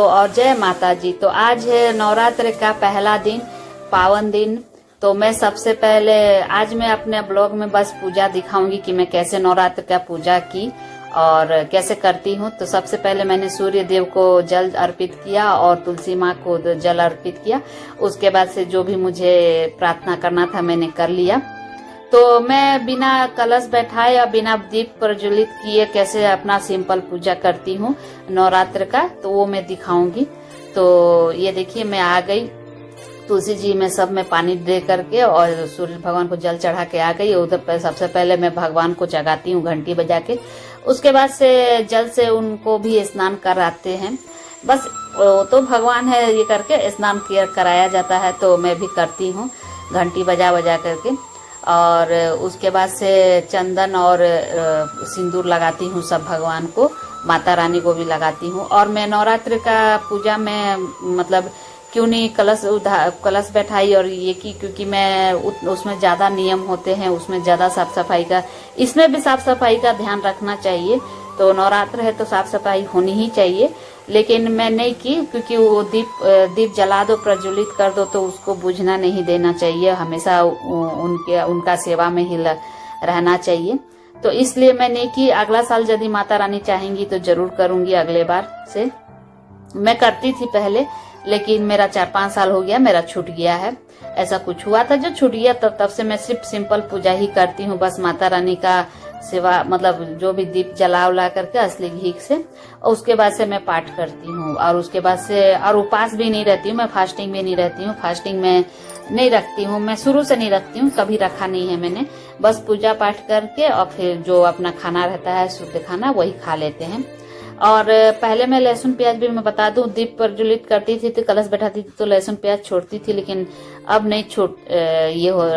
तो और जय माता जी। तो आज है नवरात्र का पहला दिन, पावन दिन। तो मैं सबसे पहले आज मैं अपने ब्लॉग में बस पूजा दिखाऊंगी कि मैं कैसे नवरात्र का पूजा की और कैसे करती हूँ। तो सबसे पहले मैंने सूर्य देव को जल अर्पित किया और तुलसी माँ को जल अर्पित किया। उसके बाद से जो भी मुझे प्रार्थना करना था मैंने कर लिया। तो मैं बिना कलश बैठाए या बिना दीप प्रज्वलित किए कैसे अपना सिंपल पूजा करती हूँ नवरात्र का, तो वो मैं दिखाऊंगी। तो ये देखिए मैं आ गई तुलसी जी में सब में पानी दे करके और सूर्य भगवान को जल चढ़ा के आ गई। उधर पर सबसे पहले मैं भगवान को जगाती हूँ घंटी बजा के। उसके बाद से जल से उनको भी स्नान कराते हैं। बस वो तो भगवान है, ये करके स्नान कराया जाता है। तो मैं भी करती हूँ घंटी बजा बजा करके। और उसके बाद से चंदन और सिंदूर लगाती हूँ सब भगवान को, माता रानी को भी लगाती हूँ। और मैं नवरात्र का पूजा में मतलब क्यों नहीं कलश बैठाई और ये की, क्योंकि मैं उसमें ज्यादा नियम होते हैं, उसमें ज्यादा साफ सफाई का, इसमें भी साफ सफाई का ध्यान रखना चाहिए। तो नवरात्र है तो साफ सफाई होनी ही चाहिए, लेकिन मैं नहीं की क्योंकि वो दीप जला दो, प्रज्वलित कर दो तो उसको बुझना नहीं देना चाहिए। हमेशा उनका सेवा में ही रहना चाहिए। तो इसलिए मैं नहीं की। अगला साल यदि माता रानी चाहेंगी तो जरूर करूंगी। अगले बार से मैं करती थी पहले, लेकिन मेरा 4-5 साल हो गया, मेरा छूट गया है। ऐसा कुछ हुआ था जो छूट गया, तब से मैं सिर्फ सिंपल पूजा ही करती हूँ। बस माता रानी का सेवा, मतलब जो भी दीप जला उला करके असली घी से, और उसके बाद से मैं पाठ करती हूँ। और उसके बाद से और उपास भी नहीं रहती हूँ, मैं फास्टिंग भी नहीं रहती हूँ। फास्टिंग में नहीं रखती हूँ, मैं शुरू से नहीं रखती हूँ, कभी रखा नहीं है मैंने। बस पूजा पाठ करके और फिर जो अपना खाना रहता है शुद्ध खाना वही खा लेते हैं। और पहले मैं लहसुन प्याज भी मैं बता दूं, दीप प्रज्वलित करती थी तो कलश बैठाती थी तो लहसुन प्याज छोड़ती थी, लेकिन अब नहीं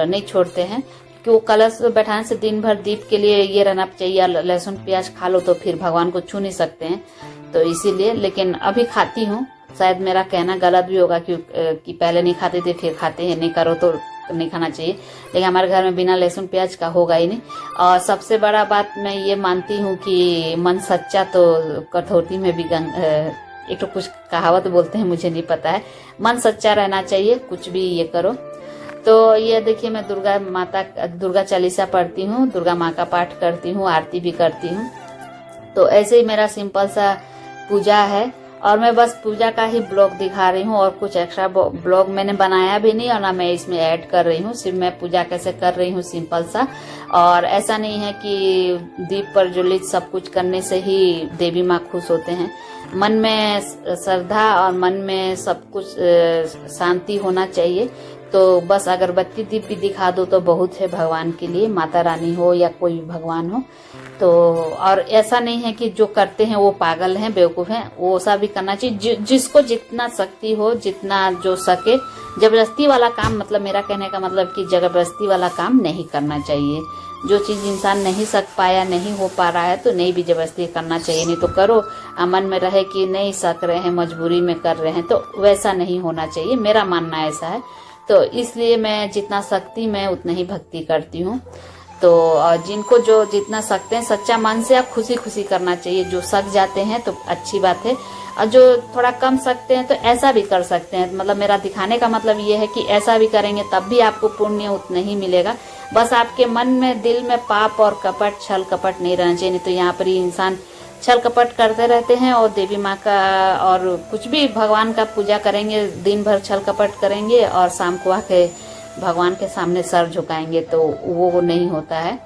नहीं छोड़ते हैं। कि वो कलश बैठाने से दिन भर दीप के लिए ये रहना चाहिए, लहसुन प्याज खा लो तो फिर भगवान को छू नहीं सकते हैं, तो इसीलिए। लेकिन अभी खाती हूँ। शायद मेरा कहना गलत भी होगा कि पहले नहीं खाते थे फिर खाते हैं, नहीं करो तो नहीं खाना चाहिए, लेकिन हमारे घर में बिना लहसुन प्याज का होगा ही नहीं। और सबसे बड़ा बात मैं ये मानती हूँ कि मन सच्चा तो कठौती में भी एक तो कुछ कहावत बोलते हैं, मुझे नहीं पता है। मन सच्चा रहना चाहिए, कुछ भी ये करो। तो ये देखिए मैं दुर्गा चालीसा पढ़ती हूँ, दुर्गा माँ का पाठ करती हूँ, आरती भी करती हूँ। तो ऐसे ही मेरा सिंपल सा पूजा है। और मैं बस पूजा का ही ब्लॉग दिखा रही हूँ और कुछ एक्स्ट्रा ब्लॉग मैंने बनाया भी नहीं और ना मैं इसमें ऐड कर रही हूँ। सिर्फ मैं पूजा कैसे कर रही हूँ सिंपल सा। और ऐसा नहीं है कि दीप प्रज्वलित सब कुछ करने से ही देवी माँ खुश होते हैं। मन में श्रद्धा और मन में सब कुछ शांति होना चाहिए। तो बस अगरबत्ती दीप भी दिखा दो तो बहुत है भगवान के लिए, माता रानी हो या कोई भी भगवान हो। तो और ऐसा नहीं है कि जो करते हैं वो पागल हैं, बेवकूफ हैं, वो सब भी करना चाहिए। जिसको जितना शक्ति हो, जितना जो सके। जबरदस्ती वाला काम, मतलब मेरा कहने का मतलब कि जबरदस्ती वाला काम नहीं करना चाहिए। जो चीज इंसान नहीं सक पाया, नहीं हो पा रहा है तो नहीं भी जबरदस्ती करना चाहिए। नहीं तो करो, मन में रहे कि नहीं सक रहे हैं, मजबूरी में कर रहे हैं, तो वैसा नहीं होना चाहिए। मेरा मानना ऐसा है। तो इसलिए मैं जितना सकती मैं उतना ही भक्ति करती हूँ। तो जिनको जो जितना सकते हैं सच्चा मन से आप खुशी खुशी करना चाहिए। जो सक जाते हैं तो अच्छी बात है, और जो थोड़ा कम सकते हैं तो ऐसा भी कर सकते हैं। मतलब मेरा दिखाने का मतलब ये है कि ऐसा भी करेंगे तब भी आपको पुण्य उतना ही मिलेगा। बस आपके मन में, दिल में पाप और कपट, छल कपट नहीं रहना चाहिए। नहीं तो यहाँ पर ही इंसान छल कपट करते रहते हैं और देवी माँ का और कुछ भी भगवान का पूजा करेंगे, दिन भर छल कपट करेंगे और शाम को आके भगवान के सामने सर झुकाएंगे, तो वो नहीं होता है।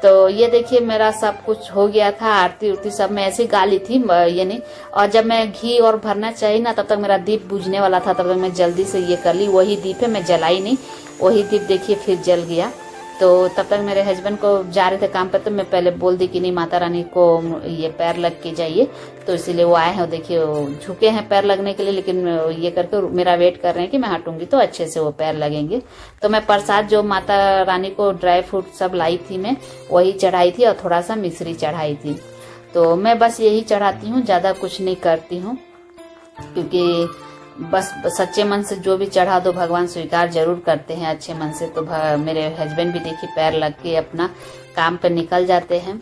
तो ये देखिए मेरा सब कुछ हो गया था, आरती उरती सब में ऐसी गाली थी ये नहीं। और जब मैं घी और भरना चाहिए ना, तब तक मेरा दीप बुझने वाला था, तब तक मैं जल्दी से ये कर ली। वही दीप है, मैं जलाई नहीं, वही दीप देखिए फिर जल गया। तो तब तक मेरे हस्बैंड को जा रहे थे काम पर, तो मैं पहले बोल दी कि नहीं माता रानी को ये पैर लग के जाइए। तो इसीलिए वो आए हैं, देखिए झुके हैं पैर लगने के लिए, लेकिन ये करके मेरा वेट कर रहे हैं कि मैं हटूंगी तो अच्छे से वो पैर लगेंगे। तो मैं प्रसाद जो माता रानी को ड्राई फ्रूट सब लाई थी, मैं वही चढ़ाई थी और थोड़ा सा मिश्री चढ़ाई थी। तो मैं बस यही चढ़ाती हूँ, ज्यादा कुछ नहीं करती हूँ, क्योंकि बस सच्चे मन से जो भी चढ़ा दो भगवान स्वीकार जरूर करते हैं अच्छे मन से। तो मेरे हस्बैंड भी देखिए पैर लग के अपना काम पे निकल जाते हैं।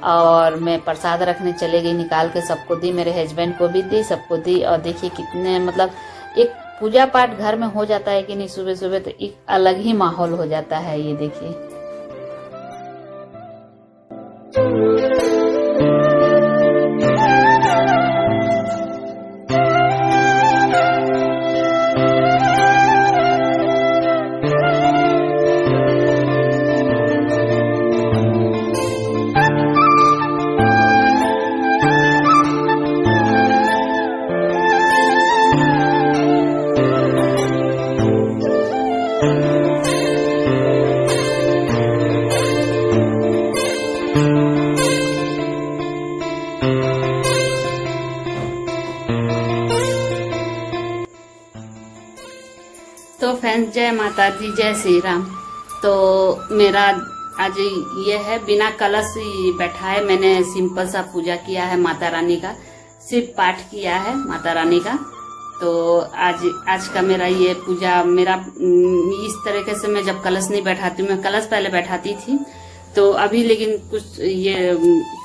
और मैं प्रसाद रखने चले गई, निकाल के सबको दी, मेरे हस्बैंड को भी दी, सबको दी। और देखिए कितने मतलब एक पूजा पाठ घर में हो जाता है कि नहीं सुबह सुबह, तो एक अलग ही माहौल हो जाता है। ये देखिए तो फ्रेंड्स, जय माता दी, जय श्री राम। तो मेरा आज ये है, बिना कलश बैठाए मैंने सिंपल सा पूजा किया है माता रानी का, सिर्फ पाठ किया है माता रानी का। तो आज का मेरा ये पूजा, मेरा इस तरीके से मैं जब कलश नहीं बैठाती हूँ, मैं कलश पहले बैठाती थी तो अभी, लेकिन कुछ ये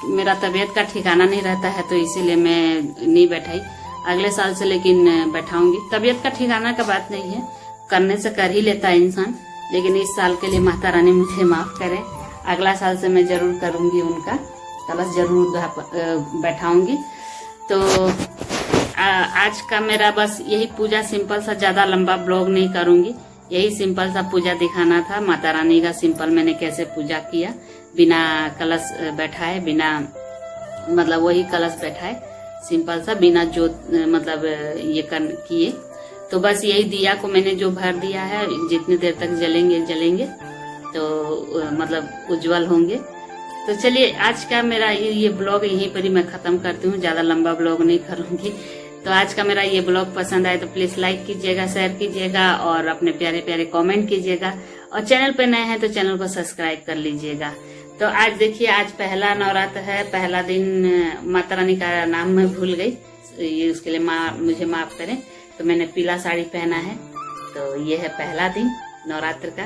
मेरा तबीयत का ठिकाना नहीं रहता है तो इसीलिए मैं नहीं बैठाई। अगले साल से लेकिन बैठाऊंगी। तबीयत का ठिकाना का बात नहीं है, करने से कर ही लेता है इंसान, लेकिन इस साल के लिए माता रानी मुझे माफ करे। अगला साल से मैं जरूर करूंगी, उनका कलश जरूर बैठाऊंगी। तो आज का मेरा बस यही पूजा सिंपल सा, ज्यादा लंबा ब्लॉग नहीं करूंगी, यही सिंपल सा पूजा दिखाना था माता रानी का। सिंपल मैंने कैसे पूजा किया, बिना कलश बैठाए, बिना मतलब वही कलश बैठाए, सिंपल सा, बिना जोत मतलब ये किए। तो बस यही दिया को मैंने जो भर दिया है, जितनी देर तक जलेंगे तो मतलब उज्जवल होंगे। तो चलिए आज का मेरा ये ब्लॉग यहीं पर ही मैं खत्म करती हूँ, ज्यादा लंबा ब्लॉग नहीं करूंगी। तो आज का मेरा ये ब्लॉग पसंद आए तो प्लीज लाइक कीजिएगा, शेयर कीजिएगा और अपने प्यारे प्यारे कमेंट कीजिएगा। और चैनल पे नए हैं तो चैनल को सब्सक्राइब कर लीजिएगा। तो आज देखिए, आज पहला नवरात्र है, पहला दिन। माता रानी का नाम मैं भूल गई, ये उसके लिए मुझे माफ करें। तो मैंने पीला साड़ी पहना है, तो ये है पहला दिन नवरात्र का।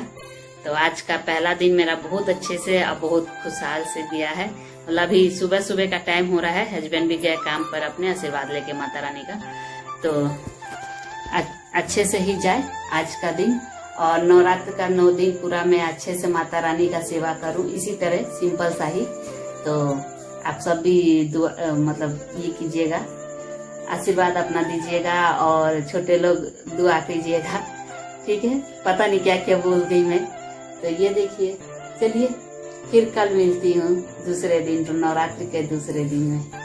तो आज का पहला दिन मेरा बहुत अच्छे से और बहुत खुशहाल से गया है। मतलब अभी सुबह सुबह का टाइम हो रहा है, हस्बैंड भी गए काम पर अपने आशीर्वाद लेके माता रानी का। तो अच्छे से ही जाए आज का दिन, और नवरात्र का 9 दिन पूरा मैं अच्छे से माता रानी का सेवा करूं, इसी तरह सिंपल सा ही। तो आप सब भी मतलब ये कीजिएगा, आशीर्वाद अपना दीजिएगा और छोटे लोग दुआ कीजिएगा, ठीक है। पता नहीं क्या क्या बोल गई मैं। तो ये देखिए, चलिए फिर कल मिलती हूँ दूसरे दिन, नवरात्रि के दूसरे दिन में।